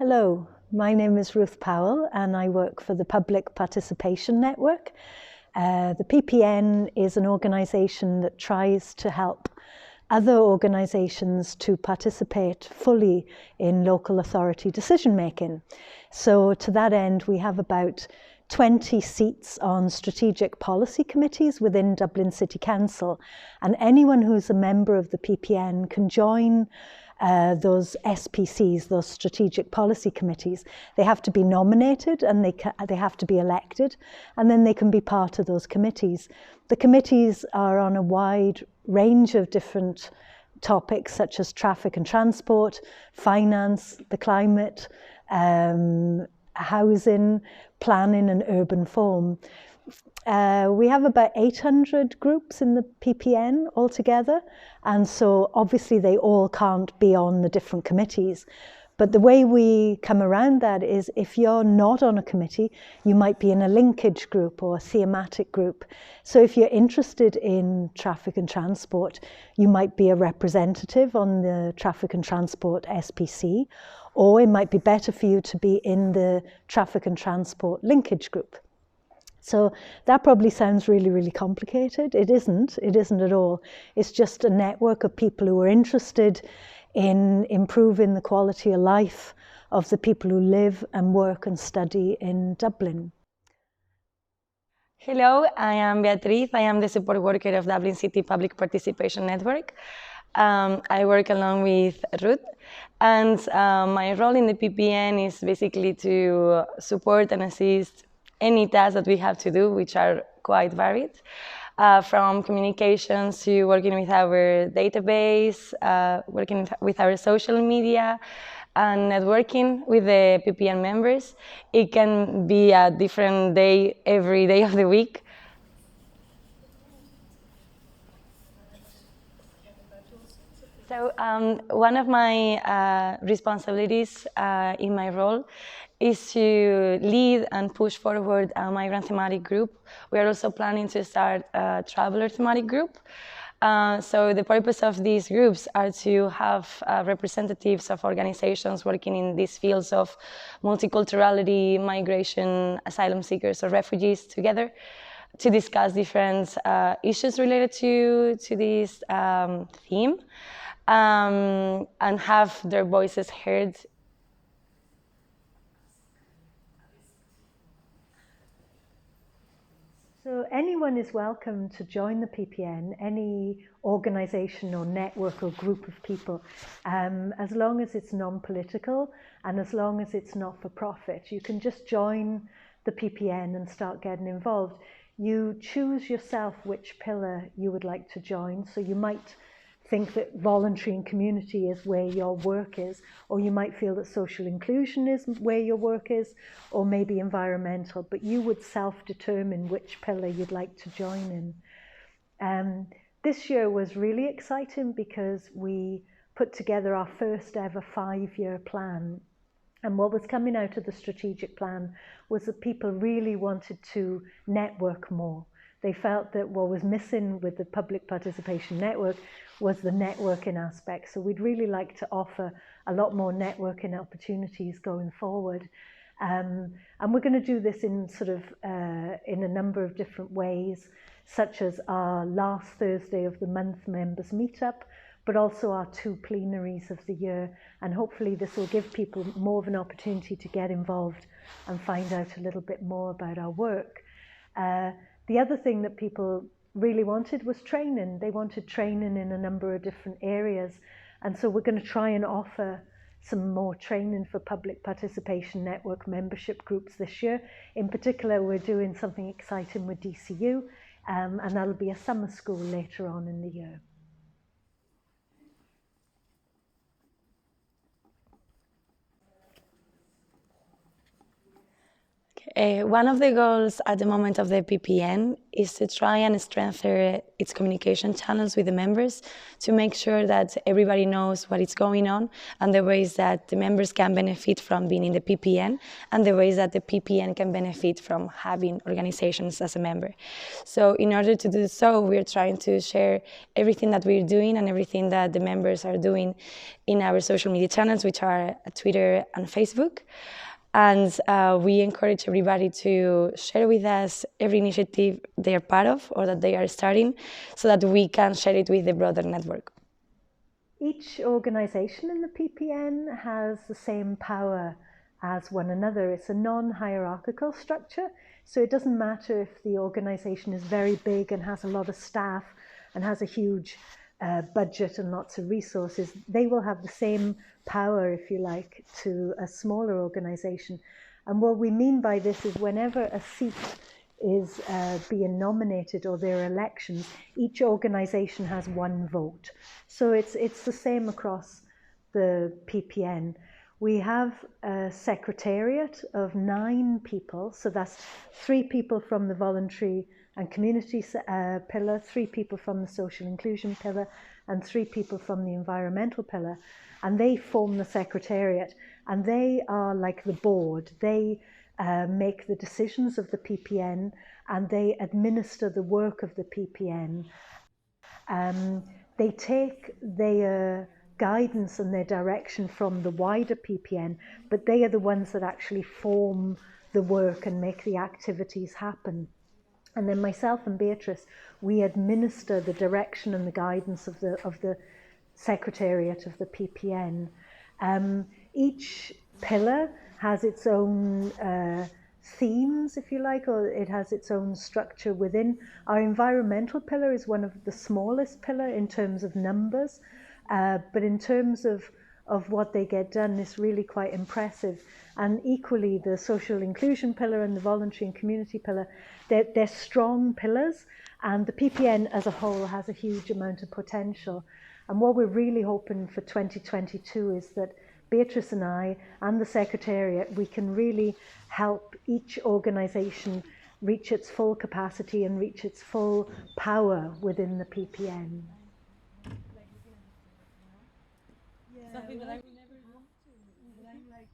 Hello, my name is Ruth Powell and I work for the Public Participation Network. The PPN is an organisation that tries to help other organisations to participate fully in local authority decision making. So to that end, we have about 20 seats on strategic policy committees within Dublin City Council, and anyone who's a member of the PPN can join those SPCs, those strategic policy committees. They have to be nominated and they have to be elected, and then they can be part of those committees. The committees are on a wide range of different topics such as traffic and transport, finance, the climate, housing, planning and urban form. We have about 800 groups in the PPN altogether, and so obviously they all can't be on the different committees. But the way we come around that is if you're not on a committee, you might be in a linkage group or a thematic group. So if you're interested in traffic and transport, you might be a representative on the traffic and transport SPC, or it might be better for you to be in the traffic and transport linkage group. So that probably sounds really, really complicated. It isn't at all. It's just a network of people who are interested in improving the quality of life of the people who live and work and study in Dublin. Hello, I am Beatriz. I am the support worker of Dublin City Public Participation Network. I work along with Ruth, and my role in the PPN is basically to support and assist any tasks that we have to do, which are quite varied, from communications to working with our database, working with our social media, and networking with the PPN members. It can be a different day every day of the week. So one of my responsibilities in my role is to lead and push forward a migrant thematic group. We are also planning to start a traveler thematic group. So the purpose of these groups are to have representatives of organizations working in these fields of multiculturality, migration, asylum seekers or refugees together to discuss different issues related to this theme and have their voices heard. So anyone is welcome to join the PPN, any organisation or network or group of people, as long as it's non-political and as long as it's not for profit. You can just join the PPN and start getting involved. You choose yourself which pillar you would like to join. So you might think that voluntary and community is where your work is, or you might feel that social inclusion is where your work is, or maybe environmental, but you would self-determine which pillar you'd like to join in. This year was really exciting because we put together our first ever 5-year plan. And what was coming out of the strategic plan was that people really wanted to network more. They felt that what was missing with the Public Participation Network was the networking aspect. So we'd really like to offer a lot more networking opportunities going forward. And we're going to do this in in a number of different ways, such as our last Thursday of the month members meetup, but also our 2 plenaries of the year. And hopefully this will give people more of an opportunity to get involved and find out a little bit more about our work. The other thing that people really wanted was training. They wanted training in a number of different areas. And so we're going to try and offer some more training for Public Participation Network membership groups this year. In particular, we're doing something exciting with DCU, and that'll be a summer school later on in the year. One of the goals at the moment of the PPN is to try and strengthen its communication channels with the members to make sure that everybody knows what is going on and the ways that the members can benefit from being in the PPN and the ways that the PPN can benefit from having organizations as a member. So in order to do so, we're trying to share everything that we're doing and everything that the members are doing in our social media channels, which are Twitter and Facebook. And we encourage everybody to share with us every initiative they are part of or that they are starting so that we can share it with the broader network. Each organisation in the PPN has the same power as one another. It's a non-hierarchical structure, so it doesn't matter if the organisation is very big and has a lot of staff and has a huge budget and lots of resources. They will have the same power, if you like, to a smaller organisation. And what we mean by this is whenever a seat is being nominated or there are elections, each organisation has one vote. So it's the same across the PPN. We have a secretariat of 9 people, so that's 3 people from the voluntary and community pillar, 3 people from the social inclusion pillar, and 3 people from the environmental pillar. And they form the secretariat, and they are like the board. They make the decisions of the PPN, and they administer the work of the PPN. They take their guidance and their direction from the wider PPN, but they are the ones that actually form the work and make the activities happen. And then myself and Beatrice, we administer the direction and the guidance of the Secretariat of the PPN. Each pillar has its own themes, if you like, or it has its own structure within. Our environmental pillar is one of the smallest pillar in terms of numbers, but in terms of what they get done is really quite impressive. And equally, the social inclusion pillar and the voluntary and community pillar, they're strong pillars, and the PPN as a whole has a huge amount of potential. And what we're really hoping for 2022 is that Beatrice and I and the Secretariat, we can really help each organisation reach its full capacity and reach its full power within the PPN. Something that I would never want to, but I'm like,